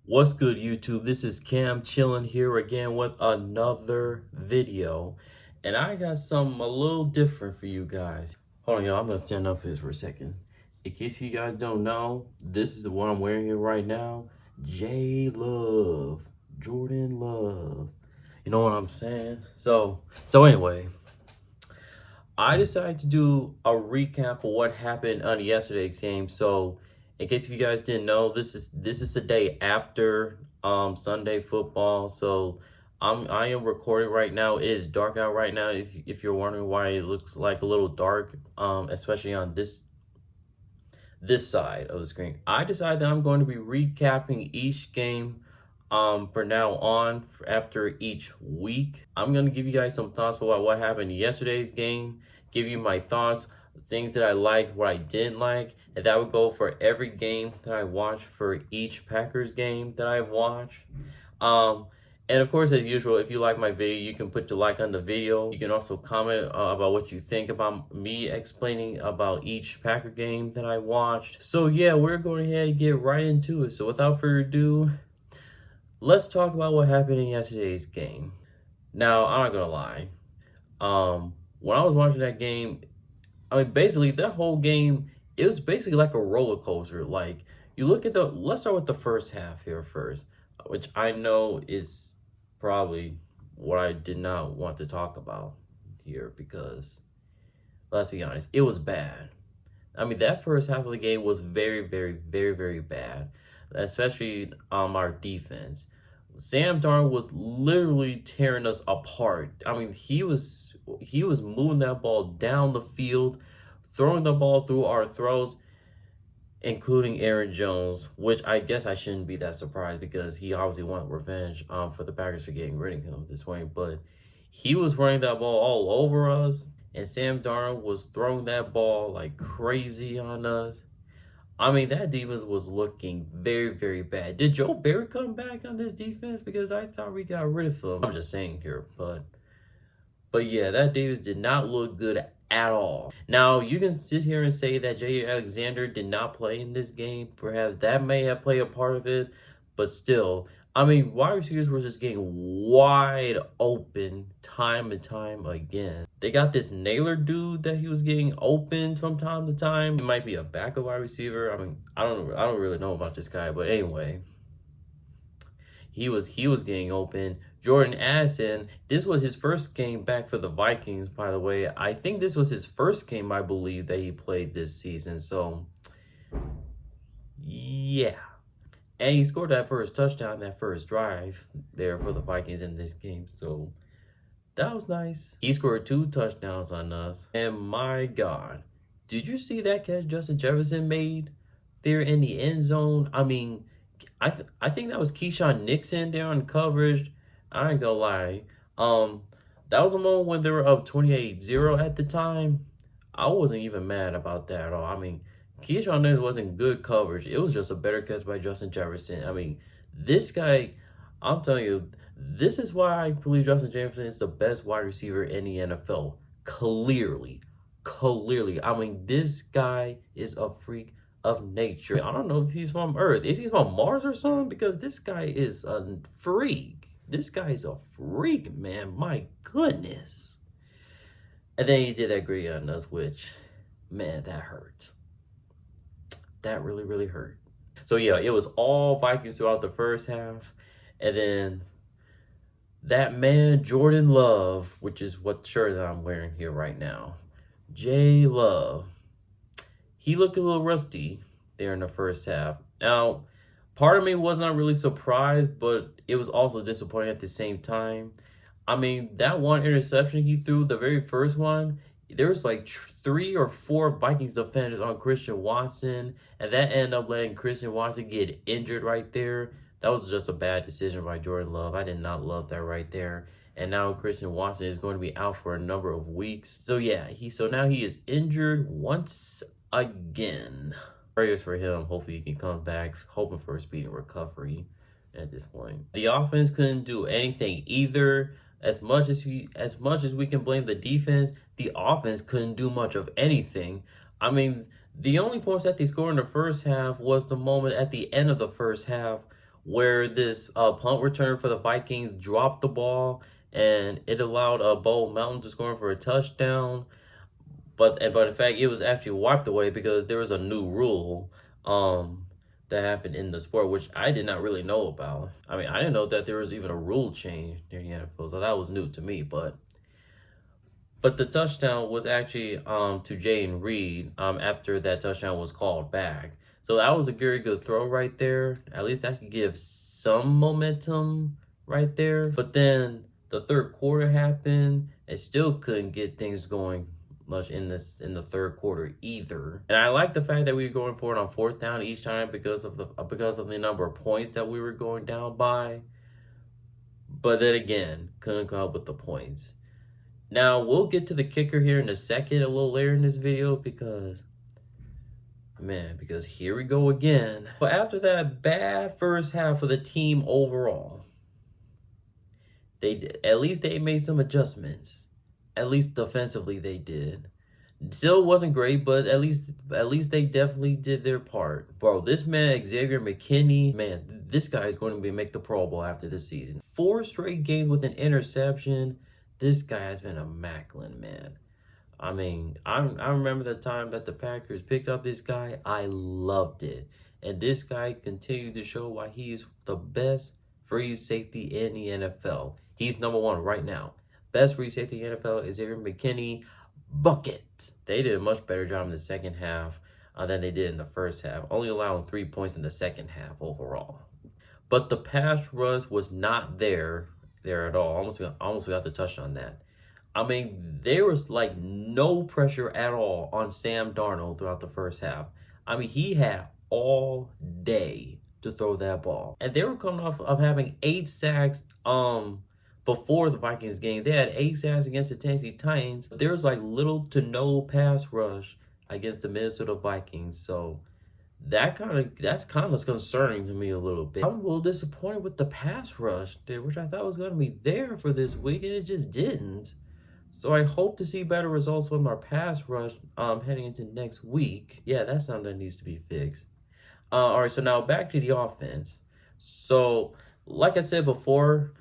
What's good, YouTube? This is Cam chilling here again with another video, and I got something a little different for you guys. Hold on, y'all. I'm gonna stand up for this for a second. In case you guys don't know, this is the one I'm wearing here right now. J Love, Jordan Love. You know what I'm saying? So anyway, I decided to do a recap of what happened on yesterday's game. So, in case you guys didn't know, this is the day after Sunday football. So, I am recording right now. It is dark out right now. If you're wondering why it looks like a little dark, especially on this side of the screen, I decided that I'm going to be recapping each game for now on after each week. I'm going to give you guys some thoughts about what happened in yesterday's game, give you my thoughts, things that I like, what I didn't like, and that would go for every game that I watched for each Packers game that I watched. And of course, as usual, if you like my video, you can put the like on the video. You can also comment about what you think about me explaining about each Packer game that I watched. So yeah, we're going ahead and get right into it. So without further ado, let's talk about what happened in yesterday's game. Now, I'm not gonna lie. When I was watching that game, I mean, basically that whole game, it was basically like a roller coaster. Like, you look at let's start with the first half here first, which I know is probably what I did not want to talk about here because, let's be honest, it was bad. I mean, that first half of the game was very, very, very, very bad, especially our defense. Sam Darnold was literally tearing us apart. I mean, he was moving that ball down the field, throwing the ball through our throats, including Aaron Jones, which I guess I shouldn't be that surprised because he obviously wanted revenge for the Packers for getting rid of him this way. But he was running that ball all over us, and Sam Darnold was throwing that ball like crazy on us. I mean, that defense was looking very, very bad. Did Joe Barry come back on this defense? Because I thought we got rid of him. I'm just saying here, but yeah, that defense did not look good at all. Now, you can sit here and say that J. Alexander did not play in this game. Perhaps that may have played a part of it, but still, I mean, wide receivers were just getting wide open time and time again. They got this Naylor dude that he was getting open from time to time. He might be a backup wide receiver. I mean, I don't really know about this guy, but anyway, he was getting open. Jordan Addison, this was his first game back for the Vikings, by the way. I think this was his first game, I believe, that he played this season. So, yeah. And he scored that first touchdown, that first drive there for the Vikings in this game. So that was nice. He scored 2 touchdowns on us. And my God, did you see that catch Justin Jefferson made there in the end zone? I mean, I think that was Keyshawn Nixon there on coverage. I ain't gonna lie. That was a moment when they were up 28-0 at the time. I wasn't even mad about that at all. I mean, Keyshawn Nixon wasn't good coverage. It was just a better catch by Justin Jefferson. I mean, this guy, I'm telling you, this is why I believe Justin Jefferson is the best wide receiver in the NFL. Clearly. I mean, this guy is a freak of nature. I don't know if he's from Earth. Is he from Mars or something? Because this guy is a freak. This guy is a freak, man. My goodness. And then he did that gritty on us, which, man, that hurts. That really, really hurt. So, yeah, it was all Vikings throughout the first half. And then that man, Jordan Love, which is what shirt that I'm wearing here right now. J Love. He looked a little rusty there in the first half. Now, part of me was not really surprised, but it was also disappointing at the same time. I mean, that one interception he threw, the very first one, there was like 3 or 4 Vikings defenders on Christian Watson, and that ended up letting Christian Watson get injured right there. That was just a bad decision by Jordan Love. I did not love that right there. And now Christian Watson is going to be out for a number of weeks. So yeah, now he is injured once again. Prayers for him. Hopefully he can come back. Hoping for a speedy recovery at this point. The offense couldn't do anything either. As much as we can blame the defense, the offense couldn't do much of anything. I mean, the only points that they scored in the first half was the moment at the end of the first half where this punt returner for the Vikings dropped the ball and it allowed Bo Mountain to score for a touchdown. But in fact, it was actually wiped away because there was a new rule um, that happened in the sport, which I did not really know about. I mean, I didn't know that there was even a rule change during the NFL, so that was new to me. But the touchdown was actually to Jaden Reed after that touchdown was called back. So that was a very good throw right there. At least that could give some momentum right there. But then the third quarter happened and still couldn't get things going much in the third quarter either. And I like the fact that we were going for it on fourth down each time because of the number of points that we were going down by. But then again, couldn't come up with the points. Now, we'll get to the kicker here in a second, a little later in this video, because here we go again. But after that bad first half for the team overall, at least they made some adjustments. At least defensively they did. Still wasn't great, but at least they definitely did their part. Bro, this man, Xavier McKinney, man, this guy is going to make the Pro Bowl after this season. 4 straight games with an interception. This guy has been immaculate, man. I mean, I remember the time that the Packers picked up this guy. I loved it. And this guy continued to show why he's the best free safety in the NFL. He's number 1 right now. Best free safety in the NFL is Xavier McKinney. Bucket. They did a much better job in the second half than they did in the first half, only allowing 3 points in the second half overall. But the pass rush was not there at all. Almost got to touch on that. I mean, there was like no pressure at all on Sam Darnold throughout the first half. I mean, he had all day to throw that ball. And they were coming off of having 8 sacks before the Vikings game. They had 8 sacks against the Tennessee Titans. There was like little to no pass rush against the Minnesota Vikings. So that's kind of concerning to me a little bit. I'm a little disappointed with the pass rush there, which I thought was going to be there for this week, and it just didn't. So I hope to see better results from our pass rush heading into next week. Yeah, that's something that needs to be fixed. All right, so now back to the offense. So like I said before,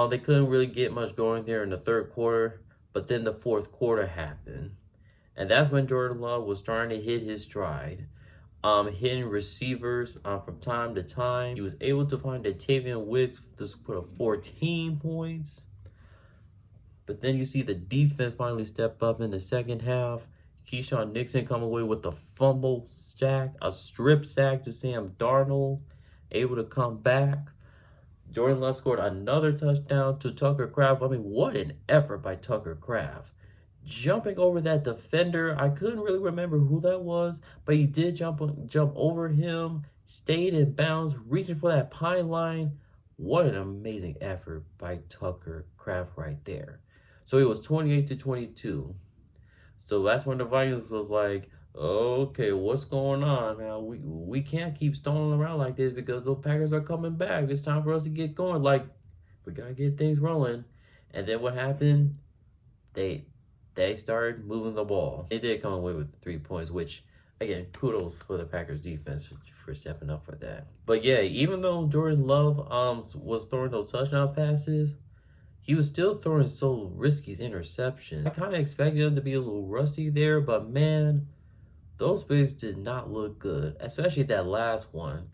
they couldn't really get much going there in the third quarter, but then the fourth quarter happened. And that's when Jordan Love was starting to hit his stride. Hitting receivers from time to time. He was able to find Tavian Wicks to put up 14 points. But then you see the defense finally step up in the second half. Keyshawn Nixon come away with a fumble sack, a strip sack to Sam Darnold, able to come back. Jordan Love scored another touchdown to Tucker Kraft. I mean, what an effort by Tucker Kraft. Jumping over that defender, I couldn't really remember who that was, but he did jump over him, stayed in bounds, reaching for that pine line. What an amazing effort by Tucker Kraft right there. So it was 28-22. So that's when the Vikings was like, okay, what's going on now? We can't keep stalling around like this because the Packers are coming back. It's time for us to get going. Like, we gotta get things rolling. And then what happened? They started moving the ball. They did come away with 3 points, which, again, kudos for the Packers defense for stepping up for that. But yeah, even though Jordan Love was throwing those touchdown passes, he was still throwing so risky interceptions. I kind of expected him to be a little rusty there, but man, those plays did not look good, especially that last one.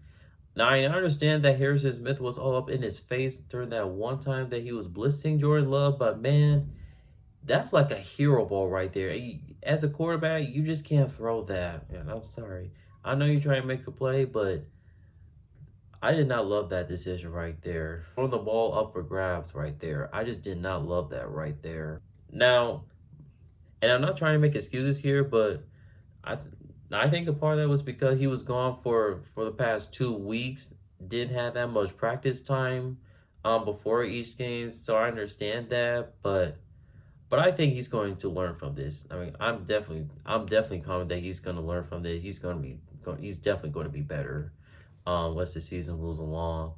Now, I understand that Harrison Smith was all up in his face during that one time that he was blitzing Jordan Love, but man, that's like a hero ball right there. As a quarterback, you just can't throw that. Man, I'm sorry. I know you're trying to make a play, but I did not love that decision right there. Throwing the ball up for grabs right there. I just did not love that right there. Now, and I'm not trying to make excuses here, but I think a part of that was because he was gone for the past 2 weeks. Didn't have that much practice time before each game, so I understand that, but I think he's going to learn from this. I mean, I'm definitely confident that he's going to learn from this. He's definitely going to be better as the season moves along.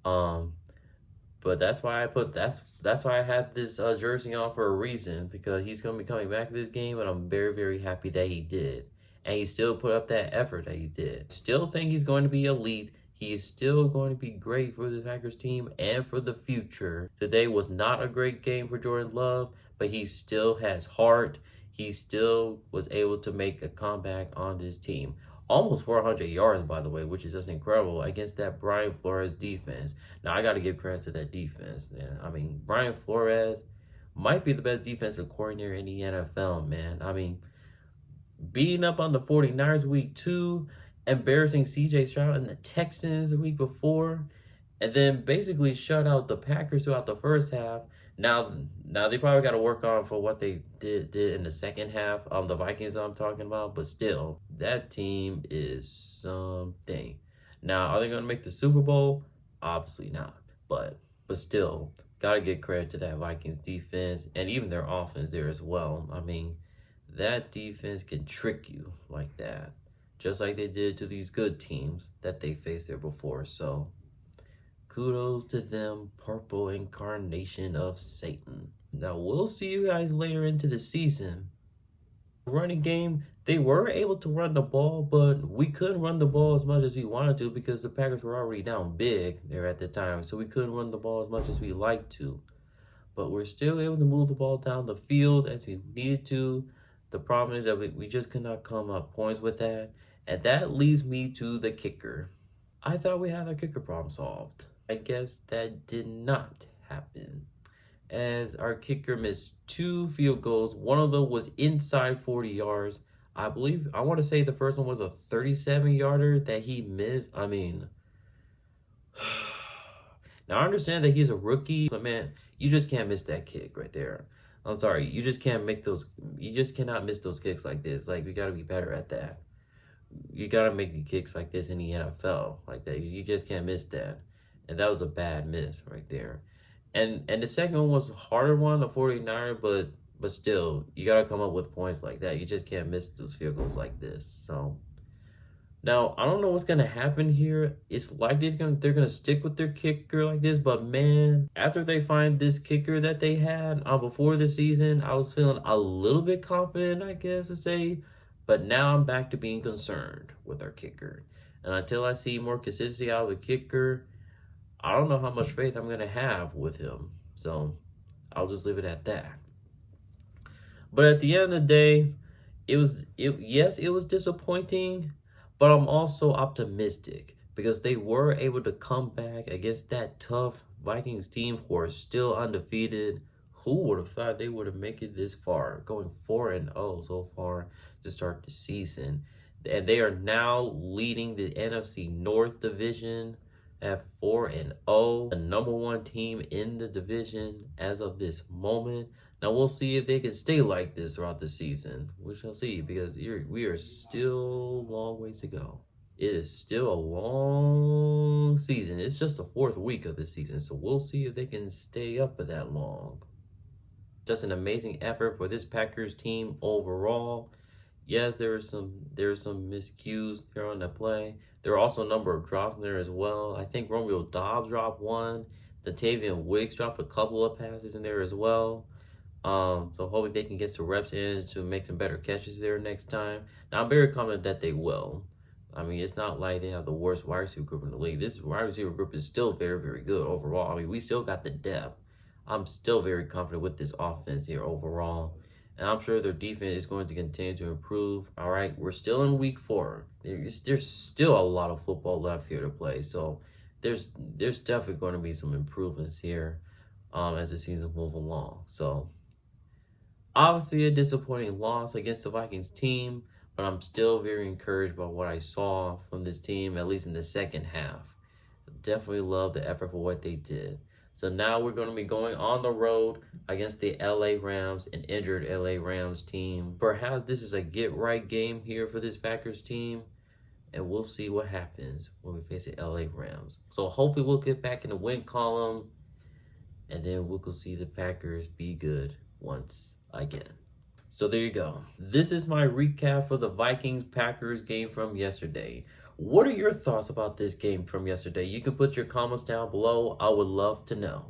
But that's why I had this jersey on for a reason, because he's going to be coming back to this game, and I'm very, very happy that he did. And he still put up that effort that he did. Still think he's going to be elite. He is still going to be great for the Packers team and for the future. Today was not a great game for Jordan Love, but he still has heart. He still was able to make a comeback on this team. Almost 400 yards, by the way, which is just incredible against that Brian Flores defense. Now, I got to give credit to that defense. Man. I mean, Brian Flores might be the best defensive coordinator in the NFL, man. I mean, beating up on the 49ers week 2, embarrassing CJ Stroud and the Texans the week before, and then basically shut out the Packers throughout the first half. Now they probably got to work on for what they did in the second half. The Vikings I'm talking about, but still, that team is something. Now, are they going to make the Super Bowl? Obviously not, but still, gotta give credit to that Vikings defense and even their offense there as well. I mean, that defense can trick you like that, just like they did to these good teams that they faced there before. So kudos to them, purple incarnation of Satan. Now, we'll see you guys later into the season. Running game, they were able to run the ball, but we couldn't run the ball as much as we wanted to because the Packers were already down big there at the time. So we couldn't run the ball as much as we liked to. But we're still able to move the ball down the field as we needed to. The problem is that we just could not come up points with that. And that leads me to the kicker. I thought we had our kicker problem solved. I guess that did not happen, as our kicker missed 2 field goals. One of them was inside 40 yards. I want to say the first one was a 37-yarder that he missed. I mean, now I understand that he's a rookie, but man, you just can't miss that kick right there. I'm sorry, you just can't make those. You just cannot miss those kicks like this. Like, we got to be better at that. You got to make the kicks like this in the NFL, like that. You just can't miss that. And that was a bad miss right there. And the second one was a harder one, the 49er, but still, you got to come up with points like that. You just can't miss those field goals like this. So now, I don't know what's going to happen here. It's likely they're gonna stick with their kicker like this. But man, after they find this kicker that they had before the season, I was feeling a little bit confident, I guess to say. But now I'm back to being concerned with our kicker. And until I see more consistency out of the kicker, I don't know how much faith I'm going to have with him. So I'll just leave it at that. But at the end of the day, it was disappointing, but I'm also optimistic because they were able to come back against that tough Vikings team who are still undefeated. Who would have thought they would have made it this far, going 4-0 so far to start the season. And they are now leading the NFC North division at 4-0, the number 1 team in the division as of this moment. Now we'll see if they can stay like this throughout the season. We shall see, because we are still a long ways to go. It is still a long season. It's just the 4th week of the season, so we'll see if they can stay up for that long. Just an amazing effort for this Packers team overall. Yes, there are some miscues there on the play. There are also a number of drops in there as well. I think Romeo Doubs dropped one. Datavian Wicks dropped a couple of passes in there as well. So hopefully they can get some reps in to make some better catches there next time. Now, I'm very confident that they will. I mean, it's not like they have the worst wide receiver group in the league. This wide receiver group is still very, very good overall. I mean, we still got the depth. I'm still very confident with this offense here overall. And I'm sure their defense is going to continue to improve. All right, we're still in week 4. There's still a lot of football left here to play. So there's definitely going to be some improvements here as the season moves along. So obviously a disappointing loss against the Vikings team, but I'm still very encouraged by what I saw from this team, at least in the second half. Definitely love the effort for what they did. So now we're going to be going on the road against the LA Rams, an injured LA Rams team. Perhaps this is a get-right game here for this Packers team, and we'll see what happens when we face the LA Rams. So hopefully we'll get back in the win column, and then we'll see the Packers be good once again. So there you go. This is my recap for the Vikings-Packers game from yesterday. What are your thoughts about this game from yesterday? You can put your comments down below. I would love to know.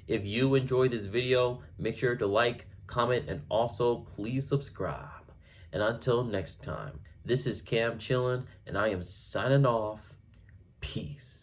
If you enjoyed this video, make sure to like, comment, and also please subscribe. And until next time, this is Cam Chillin', and I am signing off. Peace.